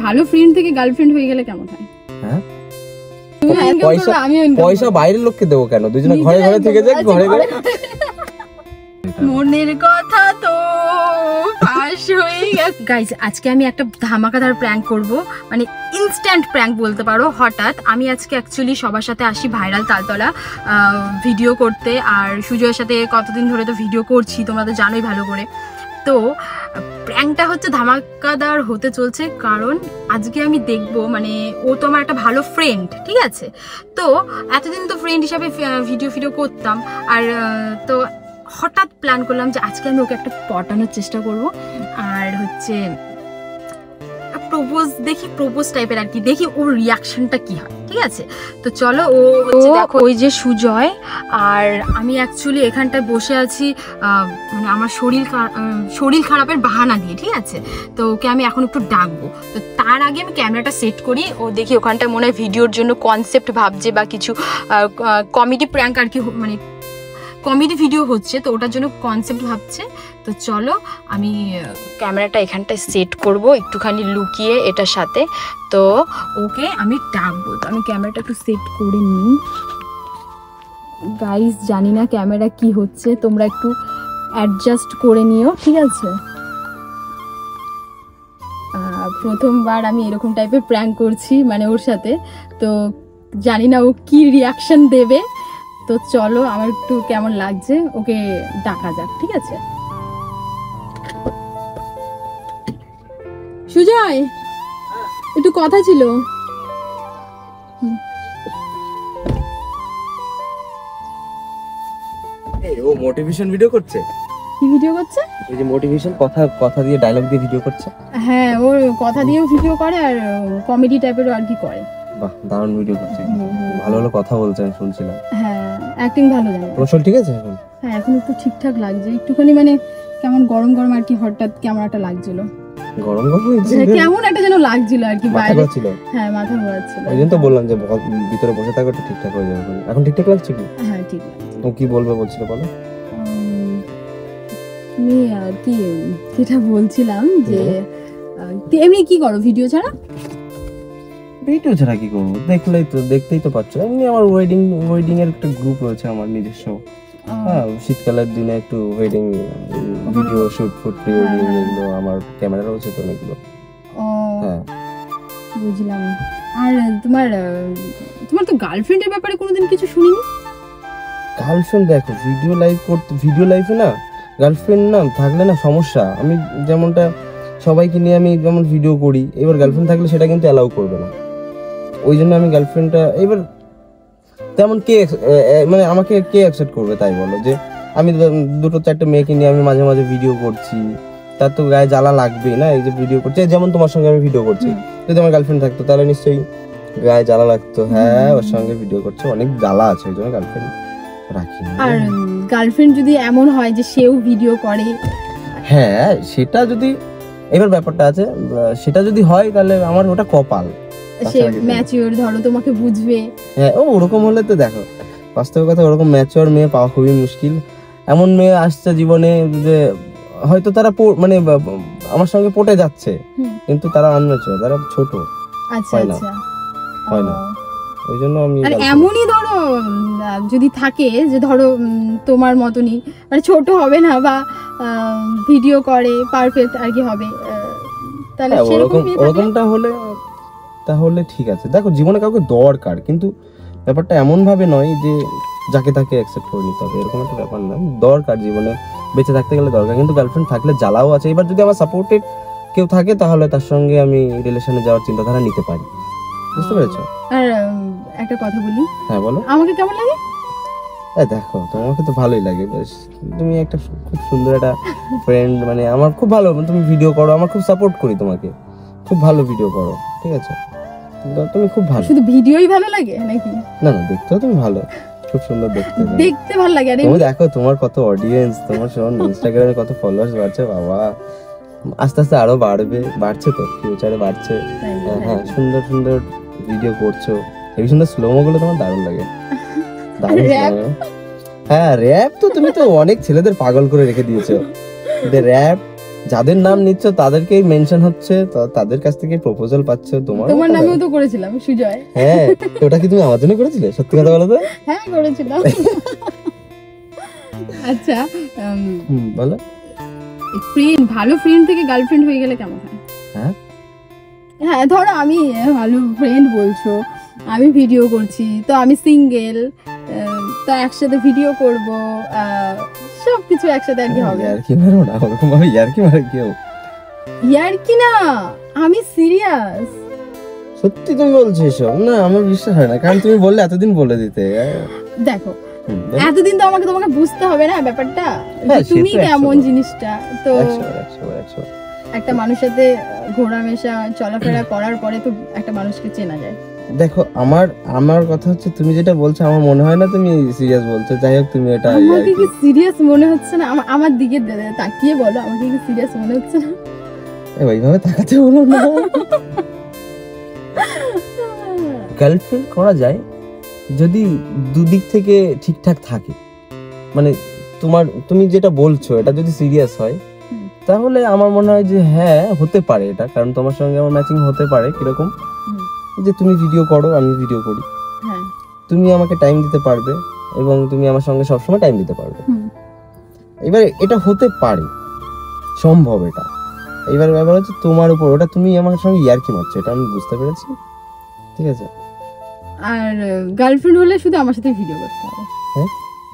ভালো ফ্রেন্ড থেকে গার্লফ্রেন্ড হয়ে গেলে কেমন হয়? হ্যাঁ পয়সা বাইরের লোককে দেবো কেন, দুজনে ঘরে ঘরে থেকে যাক, ঘরে ঘরে। মনের কথা তো ফাঁস হয়ে গেছে। গাইস আজকে আমি একটা ধামাকাদার প্র্যাঙ্ক করব, মানে ইনস্ট্যান্ট প্র্যাঙ্ক বলতে পারো। হঠাৎ আমি আজকে অ্যাকচুয়ালি সবার সাথে আসি ভাইরাল তালতলা ভিডিও করতে, আর সুজয়ের সাথে কতদিন ধরে তো ভিডিও করছি, তোমরা তো জানোই ভালো করে। তো প্র্যাঙ্কটা হচ্ছে ধামাকাদার হতে চলছে, কারণ আজকে আমি দেখব, মানে ও তো আমার একটা ভালো ফ্রেন্ড, ঠিক আছে? তো এতদিন তো ফ্রেন্ড হিসাবে ভিডিও করতাম, আর তো হঠাৎ প্ল্যান করলাম যে আজকে আমি ওকে একটা পটানোর চেষ্টা করব, আর হচ্ছে প্রপোজ টাইপের আর কি, দেখি ওর রিয়াকশনটা কি হয়, ঠিক আছে? তো চলো, ও দেখো ওই যে সুজয়, আর আমি অ্যাকচুয়ালি এখানটায় বসে আছি, মানে আমার শরীর খারাপের বাহানা দিয়ে, ঠিক আছে? তো ওকে আমি এখন একটু ডাকবো। তো তার আগে আমি ক্যামেরাটা সেট করি, ও দেখি ওখানটায় মনে হয় ভিডিওর জন্য কনসেপ্ট ভাবছে বা কিছু কমেডি প্র্যাঙ্ক আর কি, মানে কমেডি ভিডিও হচ্ছে, তো ওটার জন্য কনসেপ্ট ভাবছে। তো চলো আমি ক্যামেরাটা এখানটায় সেট করব একটুখানি লুকিয়ে এটার সাথে, তো ওকে আমি ডাকবো। তো আমি ক্যামেরাটা একটু সেট করে নিই। গাইস জানি না ক্যামেরা কি হচ্ছে, তোমরা একটু অ্যাডজাস্ট করে নিও, ঠিক আছে? প্রথমবার আমি এরকম টাইপের প্র্যাঙ্ক করছি মানে ওর সাথে, তো জানি না ও কি রিয়াকশন দেবে। তো চলো, আমার একটু কেমন লাগছে, ওকে ডাকা যাক, ঠিক আছে? সুজয়, একটু কথা ছিল। ও মোটিভেশন ভিডিও করছে। কি ভিডিও করছে? এই যে মোটিভেশন, কথা দিয়ে ডায়লগ দিয়ে ভিডিও করছে। হ্যাঁ, ও কথা দিয়েও ভিডিও করে আর কমেডি টাইপেরও আর কি করে। বাহ, দারুণ ভিডিও করছে, ভালো ভালো কথা বলছে, আমি শুনছিলাম। হ্যাঁ, অ্যাক্টিং ভালো জানে। তোর শরীর ঠিক আছে এখন? হ্যাঁ, এখন একটু ঠিকঠাক লাগছে, একটুখানি মানে কেমন গরম গরম আর কি, হঠাৎ কেমন একটা লাগছিল, গরম গরম হয়েছে, কেমন একটা যেন লাগছিল আর কি বাইরে। হ্যাঁ, মাথা ঘোরাচ্ছিল। ওই জন্য তো বললাম যে ভিতরে বসে থাকো, একটু ঠিকঠাক হয়ে যাবে। এখন ঠিকঠাক লাগছে কি? হ্যাঁ, ঠিক লাগছে। ও কি বলবে বলছিল বলো? আমি আর কি যেটা বলছিলাম যে এমনি কি করো ভিডিও ছাড়া? ভিডিও ছাড়া কি করবো, দেখতেই তো পাচ্ছ। এমনি আমার ওয়েডিং এর একটা গ্রুপ রয়েছে আমার নিজস্ব। হ্যাঁ, শীতকালের দিনে একটু wedding video shoot pre wedding এগুলো আমার ক্যামেরা রয়েছে তো অনেকগুলো। হ্যাঁ, বুঝলাম। আর তোমার তো গার্লফ্রেন্ডের ব্যাপারে কোনোদিন কিছু শুনিনি। গার্লফ্রেন্ড দেখো, ভিডিও লাইফে না গার্লফ্রেন্ড না থাকলে না সমস্যা। আমি যেমনটা সবাইকে নিয়ে আমি যেমন ভিডিও করি, এবার গার্লফ্রেন্ড থাকলে সেটা কিন্তু অ্যালাউ করবে না। ওই জন্য আমি গার্লফ্রেন্ডটা এবার তেমন মানে আমাকে কে অ্যাকসেপ্ট করবে তাই বলো? যে আমি দুটো চারটে মেয়েকে নিয়ে আমি মাঝে মাঝে ভিডিও করছি, তার তো গায়ে জ্বালা লাগবেই না? এই যে ভিডিও করছি, যেমন তোমার সঙ্গে আমি ভিডিও করছি, যদি আমার গার্লফ্রেন্ড থাকতো তাহলে নিশ্চয়ই গায়ে জ্বালা লাগতো। হ্যাঁ, ওর সঙ্গে ভিডিও করছে, অনেক জ্বালা আছে, ওই জন্য গার্লফ্রেন্ড রাখি। আর গার্লফ্রেন্ড যদি এমন হয় যে সেও ভিডিও করে, হ্যাঁ সেটা যদি, এবার ব্যাপারটা আছে, সেটা যদি হয় তাহলে আমার ওটা কপাল, সে ম্যাচিওর, ধরো তোমাকে বুঝবে। হ্যাঁ, ওরকম হলে তো দেখো বাস্তব কথা, ওরকম ম্যাচিওর মেয়ে পাওয়া খুবই মুশকিল। এমন মেয়ে আসছে জীবনে যে হয়তো তারা মানে আমার সঙ্গে পটে যাচ্ছে, কিন্তু তারা আনম্যাচিওর, তারা ছোট। আচ্ছা আচ্ছা, হয় না। ওই জন্য আমি এমনই ধরো যদি থাকে যে ধরো তোমার মতনই, মানে ছোট হবে না বা ভিডিও করে পারফেক্ট আর কি হবে, তাহলে ওরকমটা হলে তাহলে ঠিক আছে। দেখো জীবনে কাউকে দরকার, কিন্তু ব্যাপারটা এমন ভাবে নয় যে যাকে তাকে অ্যাকসেপ্ট করে নিতে হবে, এরকম একটা ব্যাপার না। দরকার, জীবনে বেঁচে থাকতে গেলে দরকার, কিন্তু গার্লফ্রেন্ড থাকলে জ্বালাও আছে। এবার যদি আমার সাপোর্টেড কেউ থাকে তাহলে তার সঙ্গে আমি রিলেশনে যাওয়ার চিন্তাধারা নিতে পারি, বুঝতে পেরেছো? আর একটা কথা বলি। হ্যাঁ বলো। আমাকে কেমন লাগে? দেখো তোমাকে তো ভালোই লাগে, বেশ, তুমি একটা খুব সুন্দর একটা ফ্রেন্ড, মানে আমার খুব ভালো, তুমি ভিডিও করো, আমার খুব সাপোর্ট করি তোমাকে, খুব ভালো ভিডিও করো, ঠিক আছে? তুমি খুব ভালো। শুধু ভিডিওই ভালো লাগে নাকি? না না, দেখতেও তুমি ভালো, খুব সুন্দর দেখতে ভালো লাগে। তুমি দেখো তোমার কত অডিয়েন্স, তোমার ইনস্টাগ্রামে কত ফলোয়ার্স বাড়ছে, বাবা আস্তে আস্তে আরো বাড়ছে তো, ফিউচারে বাড়ছে। হ্যাঁ, সুন্দর সুন্দর ভিডিও করছো, এই সুন্দর স্লোমো গুলো তোমার দারুণ লাগে। হ্যাঁ, র‍্যাপ তো তুমি তো অনেক ছেলেদের পাগল করে রেখে দিয়েছো। র্যাপ যাদের নাম নিচ্ছ তাদেরকেই মেনশন হচ্ছে, তাদের কাছ থেকে প্রপোজাল পাচ্ছ। তোমার নামেও তো করেছিলাম সুজয়। হ্যাঁ, ওটা কি তুমি আমার জন্য করেছিলে? সত্যি কথা বলো তো। হ্যাঁ করেছিলাম। আচ্ছা বলো, ফ্রেন্ড, ভালো ফ্রেন্ড থেকে গার্লফ্রেন্ড হয়ে গেলে কেমন হয়? হ্যাঁ হ্যাঁ ধরো আমি ভালো ফ্রেন্ড বলছো, আমি ভিডিও করছি, তো আমি সিঙ্গেল, তো একসাথে ভিডিও করব, সবকিছু একসাথে আর কি হবে। আর কি মারো না, ওরকম ভাবে ইয়ার কি মারে কেউ? ইয়ার কি না, আমি সিরিয়াস। সত্যি তুমি বলছো এসব? না আমার বিশ্বাস হয় না, কারণ তুমি বললে এতদিন বলে দিতে। দেখো এতদিন তো তোমাকে বুঝতে হবে না ব্যাপারটা, তুমি কেমন জিনিসটা। তো একটা মানুষের সাথে ঘোরামেশা চলাফেরা করার পরে তো একটা মানুষকে চেনা যায়। দেখো আমার কথা হচ্ছে, তুমি যেটা বলছো আমার মনে হয় না তুমি সিরিয়াস বলছো। যাই হোক, তুমি এটা আমাকে কি সিরিয়াস মনে হচ্ছে না? আমার দিকে তাকিয়ে বলো, আমাকে কি সিরিয়াস মনে হচ্ছে না? ওইভাবে তাকাতে বলো না। গার্লফ্রেন্ড করা যায় যদি দুদিক থেকে ঠিকঠাক থাকে। মানে তুমি যেটা বলছো এটা যদি সিরিয়াস হয়, তাহলে আমার মনে হয় যে হ্যাঁ হতে পারে এটা, কারণ তোমার সঙ্গে আমার ম্যাচিং হতে পারে। কিরকম? যে তুমি ভিডিও করো, আমি ভিডিও করি, তুমি আমাকে টাইম দিতে পারবে এবং তুমি আমার সঙ্গে সবসময় টাইম দিতে পারবে। এবার এটা হতে পারে, সম্ভব এটা। এবার ব্যাপার হচ্ছে তোমার উপর, ওটা তুমি আমার সঙ্গে ইয়ার্কি মারছো, এটা আমি বুঝতে পেরেছি, ঠিক আছে। আর গার্লফ্রেন্ড হলে শুধু আমার সাথে ভিডিও করতে হবে। হ্যাঁ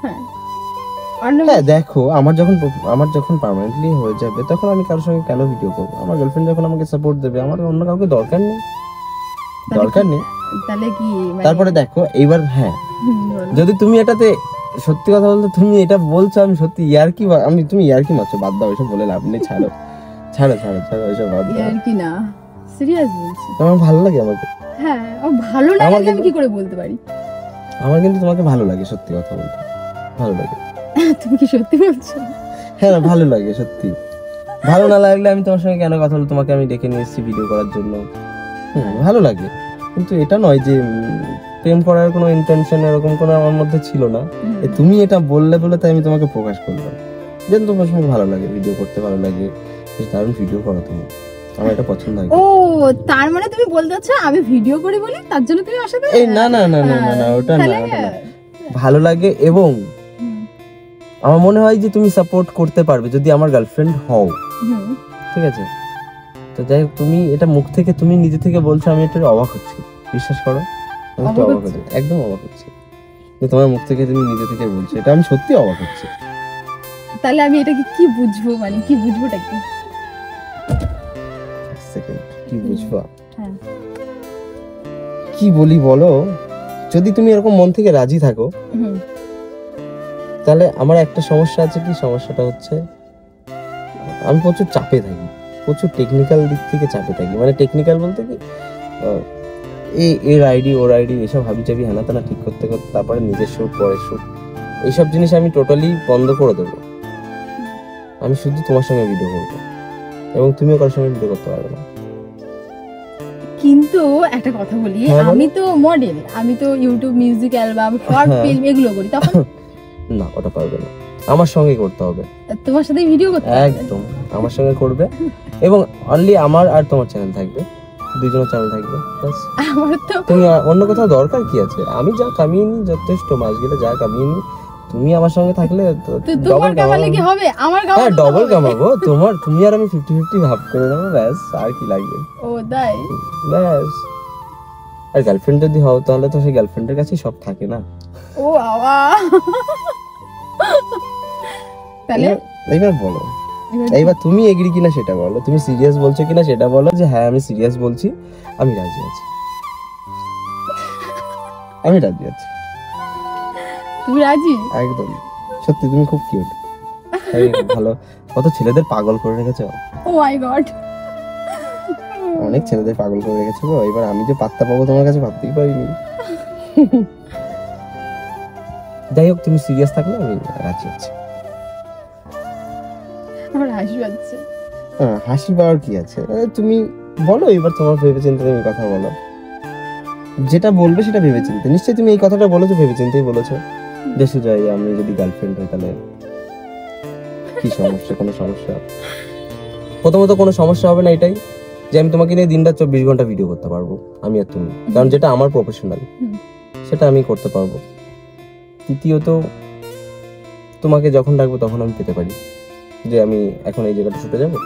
হ্যাঁ দেখো, আমার যখন পার্মানেন্টলি হয়ে যাবে, তখন আমি কারোর সঙ্গে কেন ভিডিও করবো? আমার গার্লফ্রেন্ড যখন আমাকে সাপোর্ট দেবে, আমার অন্য কাউকে দরকার নেই। তাহলে কি তারপরে দেখো এইবার, হ্যাঁ যদি তুমি এটাতে সত্যি কথা বলতে তুমি এটা বলছো আমি সত্যি তুমি ইয়ার্কি মারছো, বাদ দাও এসব বলে লাভ নেই, ছাড়ো এসব বাদ দাও। ইয়ার্কি না, সিরিয়াস বলছি। আমার ভালো লাগে আমাকে। হ্যাঁ ভালো লাগে, আমি কি করে বলতে পারি? আমার কিন্তু তোমাকে ভালো লাগে, সত্যি কথা বলতে ভালো লাগে। তুমি কি সত্যি বলছো? হ্যাঁ ভালো লাগে সত্যি। ভালো না লাগলে আমি তোমার সঙ্গে কেন কথা বলবো? তোমাকে আমি ডেকে নিয়ে এসেছি ভিডিও করার জন্য। ভালো লাগে, কিন্তু এটা নয় যে প্রেম করার কোনো ইন্টেনশন এরকম কোনো আমার মধ্যে ছিল না। তুমি এটা বললে বলে তাই আমি তোমাকে প্রকাশ করলাম যে তোমার সঙ্গে ভালো লাগে, ভিডিও করতে ভালো লাগে, দারুণ ভিডিও করো তুমি, আমার এটা পছন্দ হয়। ও তার মানে তুমি বলতে চাচ্ছ আমি ভিডিও করি বলি তার জন্য তুমি আমার সাথে? এই না, ওটা না, ভালো লাগে। এবং আমার মনে হয় যে তুমি সাপোর্ট করতে পারবে যদি আমার গার্লফ্রেন্ড হও, ঠিক আছে। তো যাই হোক, তুমি এটা মুখ থেকে তুমি নিজে থেকে বলছো, আমি এটা অবাক হচ্ছি, বিশ্বাস করো আমি তো অবাক হচ্ছি, একদম অবাক হচ্ছি যে তোমার মুখ থেকে তুমি নিজে থেকে বলছো, এটা আমি সত্যি অবাক হচ্ছি। তাহলে আমি এটাকে কি বুঝবো, মানে কি বুঝবোটা কি? কি বুঝবো? কি বলি বলো, যদি তুমি এরকম মন থেকে রাজি থাকো, তাহলে আমার একটা সমস্যা আছে। কি সমস্যাটা হচ্ছে, আমি প্রচুর চাপে থাকি, প্রচুর টেকনিক্যাল দিক থেকে চাপে থাকি। মানে টেকনিক্যাল বলতে কি, এর আইডি ওর আইডি এসব হাবিজাবি হেনা তেনা ঠিক করতে করতে তারপরে নিজের শুট, পরের শুট, এইসব জিনিস আমি টোটালি বন্ধ করে দেবো। আমি শুধু তোমার সঙ্গে ভিডিও করবো এবং তুমিও কারোর সঙ্গে ভিডিও করতে পারবে না। কিন্তু একটা কথা বলি, আমি তো মডেল, আমি তো YouTube music album, short film এগুলো করি, তখন না ওটা পারবে না, আমার সঙ্গে করতে হবে। তোমার সাথে ভিডিও করতে হবে? একদম আমার সঙ্গে করবে এবং অনলি আমার আর তোমার চ্যানেল থাকবে, দুজনের চ্যানেল থাকবে। আমার তো তুমি অন্য কোথাও দরকার কি আছে? আমি যা কামিয়ে নিই যথেষ্ট, মাস গেলে যা কামিয়ে নিই, তুমি আমার সঙ্গে থাকলে ডবল কামালে কি হবে? আমার কামাবো। হ্যাঁ ডবল কামাবো, তুমি আর আমি 50-50 ভাগ করে নেবো, ব্যাস আর কি লাগবে। ও তাই? ব্যাস। আর গার্লফ্রেন্ড যদি হও তাহলে তো সেই গার্লফ্রেন্ডের কাছেই সব থাকে না। ও বাবা, তাহলে এইবার বলো, এইবার তুমি এগ্রি কিনা সেটা বলো, তুমি সিরিয়াস বলছো কিনা সেটা বলো। যে হ্যাঁ আমি সিরিয়াস বলছি, আমি রাজি আছি, আমি রাজি আছি। তুমি রাজি? একদম সত্যি, তুমি খুব কিউট, ভালো। কত ছেলেদের পাগল করে রেখেছো। ও মাই গড, অনেক ছেলেদের পাগল করে রেখেছো গো। এবার আমি যে পাত্তা পাবো তোমার কাছে ভাবতেই পারিনি। যাই হোক, তুমি সিরিয়াস থাকলে আমি রাজি আছি। আমার হাসি পাচ্ছে। হাসি পাওয়ার কি আছে? তুমি বলো এবার, তোমার ভেবে চিন্তে তুমি কথা বলো, যেটা বলবে সেটা ভেবে চিন্তে। নিশ্চয়ই তুমি এই কথাটা বলেছো ভেবে চিন্তেই বলেছো যে সুজয় আমি যদি গার্লফ্রেন্ড হই তাহলে কি সমস্যা? কোনো সমস্যা? প্রথমত কোনো সমস্যা হবে না এটাই যে আমি তোমাকে নিয়ে দিনটা 24 ঘন্টা ভিডিও করতে পারবো আমি আর তুমি, কারণ যেটা আমার প্রফেশনাল সেটা আমি করতে পারবো। তৃতীয়ত তোমাকে যখন ডাকবো তখন আমি পেতে পারি, যে আমি এখন এই জায়গাটা শুটে যাবো,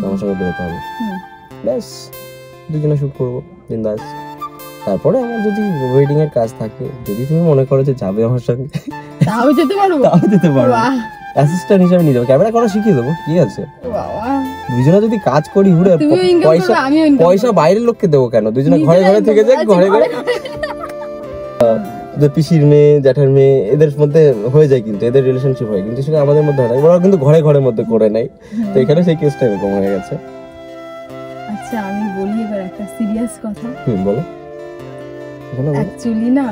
আমার সঙ্গে বেরোতে হবে, ব্যাস দুজনে শুট করবো বিন্দাস। তারপরে আমার যদি ওয়েডিং এর কাজ থাকে, যদি তুমি মনে করো যে যাবে আমার সঙ্গে, তাও যেতে পারবো, তাও যেতে পারবো, অ্যাসিস্ট্যান্ট হিসেবে নিয়ে যাবো, ক্যামেরা করা শিখিয়ে দেবো, কি আছে। দুজনে যদি কাজ করি ঘুরে, পয়সা বাইরের লোককে দেবো কেন, দুজনে ঘরে ঘরে থেকে যাক, ঘরে ঘরে পিসির মেয়ে জ্যাঠার মেয়ে এদের মধ্যে হয়ে যায়, কিন্তু এদের রিলেশনশিপ হয়, কিন্তু সেটা আমাদের মধ্যে হয় না, ওরা কিন্তু ঘরে ঘরের মধ্যে করে নাই। তো এখানে সেই কেসটা এরকম হয়ে গেছে। আচ্ছা আমি বলি এবার একটা সিরিয়াস কথা। বলো। অ্যাকচুয়ালি না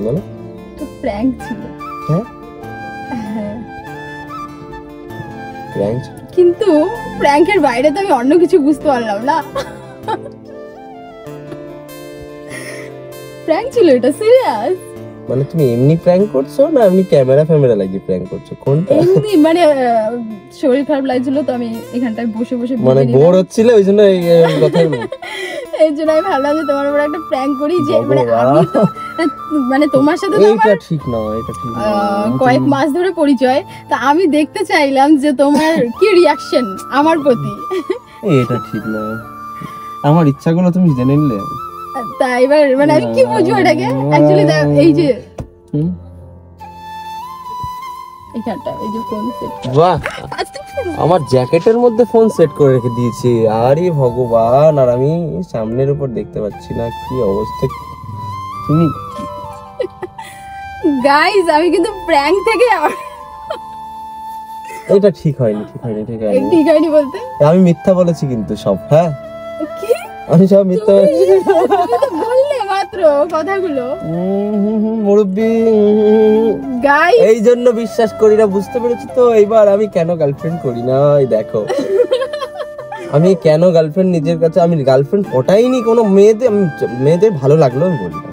বলো, তো প্র্যাঙ্ক ছিল। হ্যাঁ প্র্যাঙ্ক, কিন্তু প্র্যাঙ্কের বাইরে তো আমি অন্য কিছু বুঝতে পারলাম না। প্র্যাঙ্ক ছিল এটা, সিরিয়াস। মানে তুমি এমনি প্র্যাঙ্ক করছো না এমনি ক্যামেরা লাগিয়ে প্র্যাঙ্ক করছো, কোনটা? এমনি মানে শরীর খারাপ লাগছিল তো আমি এখানটায় বসে বসে মানে বোর হচ্ছিল ওই জন্য এই কথাগুলো। এই জন্য আমি ভাবলাম যে তোমার উপর একটা প্র্যাঙ্ক করি, যে মানে আমি তো মানে তোমার সাথে তো এটা ঠিক না, এটা ঠিক না, কয়েক মাস ধরে পরিচয়, তা আমি দেখতে চাইলাম যে তোমার কি রিঅ্যাকশন আমার প্রতি। এটা ঠিক না, আমার ইচ্ছাগুলো তুমি জেনে নিলে। তা এবার মানে আমি কি বুঝবো এটাকে? অ্যাকচুয়ালি এই যে এখানটা এই যে ফোন সেট, বাহ, আমার জ্যাকেটের মধ্যে ফোন সেট করে রেখে দিয়েছি। আরে ভগবান, আর আমি সামনের উপর দেখতে পাচ্ছি না, কি অবস্থা। তুমি গাইস আমি কিন্তু প্র্যাঙ্ক থেকে এটা ঠিক হয়নি, ঠিক হয়নি বলতে আমি মিথ্যা বলেছি কিন্তু সব। হ্যাঁ কি আমি সব মিথ্যা বললে মাত্র কথাগুলো মুরব্বি। গাইস এই জন্য বিশ্বাস করি না, বুঝতে পেরেছি তো এইবার আমি কেন গার্লফ্রেন্ড করি না। এই দেখো আমি কেন গার্লফ্রেন্ড নিজের কাছে, আমি গার্লফ্রেন্ড পটাইনি কোনো মেয়েদের, আমি মেয়েদের ভালো লাগলেও আমি বলি না,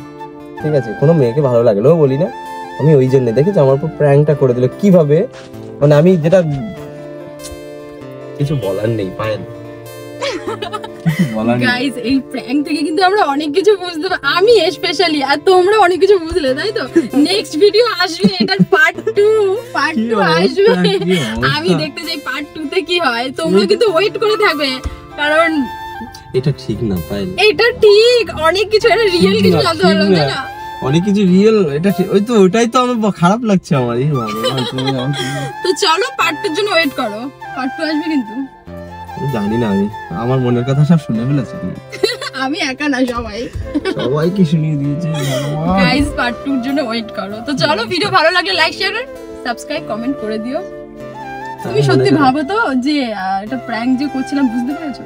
ঠিক আছে, কোনো মেয়েকে ভালো লাগলেও বলি না আমি। ওই জন্য দেখেছি আমার উপর প্র্যাঙ্কটা করে দিল কিভাবে, মানে আমি যেটা কিছু বলার নেই পায়েল। গাইস এই প্র্যাঙ্ক থেকে কিন্তু আমরা অনেক কিছু বুঝতে পারি, আমি স্পেশালি, আর তোমরা অনেক কিছু বুঝলে, তাই তো? নেক্সট ভিডিও আসবে, এটার পার্ট 2 আসবে, আমি দেখতে চাই পার্ট 2 তে কি হয়। তোমরা কিন্তু ওয়েট করে থাকবে, কারণ এটা ঠিক না পায়েল, এটা ঠিক অনেক কিছু, এটা রিয়েল কিছু জানতে পারলাম, তাই না? অনেক কিছু রিয়েল, এটা ওই তো ওটাই তো আমার খারাপ লাগছে আমার। এই তো চলো পার্ট 2 এর জন্য ওয়েট করো, পার্ট 2 আসবে কিন্তু। জানি না, আমি আমার মনের কথা সব শুনে ফেলেছি। আমি একা না, সবাই কি শুনিয়ে দিয়েছে। গাইস পার্ট 2 এর জন্য ওয়েট করো। তো চলো, ভিডিও ভালো লাগলে লাইক শেয়ার সাবস্ক্রাইব কমেন্ট করে দিও। তুমি সত্যি ভাবো তো যে এটা প্র্যাঙ্ক যে করছিলাম, বুঝতে পেরেছো?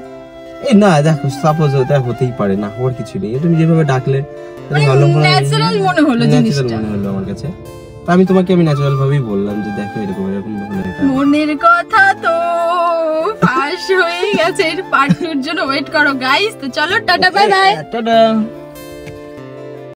এই না দেখো, সাপোজ ওটা হতেই পারে না, হওয়ার কিছু নেই। তুমি যেভাবে ডাকলে ন্যাচারাল মনে হলো জিনিসটা, মনে হলো আমার কাছে। আমি তোমাকে আমি ন্যাচারাল ভাবেই বললাম যে দেখো এরকম এরকম মনের কথা তো ফাঁস হয়ে গেছে। পার্ট 2 এর জন্য ওয়েট করো গাইস। তো চলো, টাটা বাই বাই। টাটা।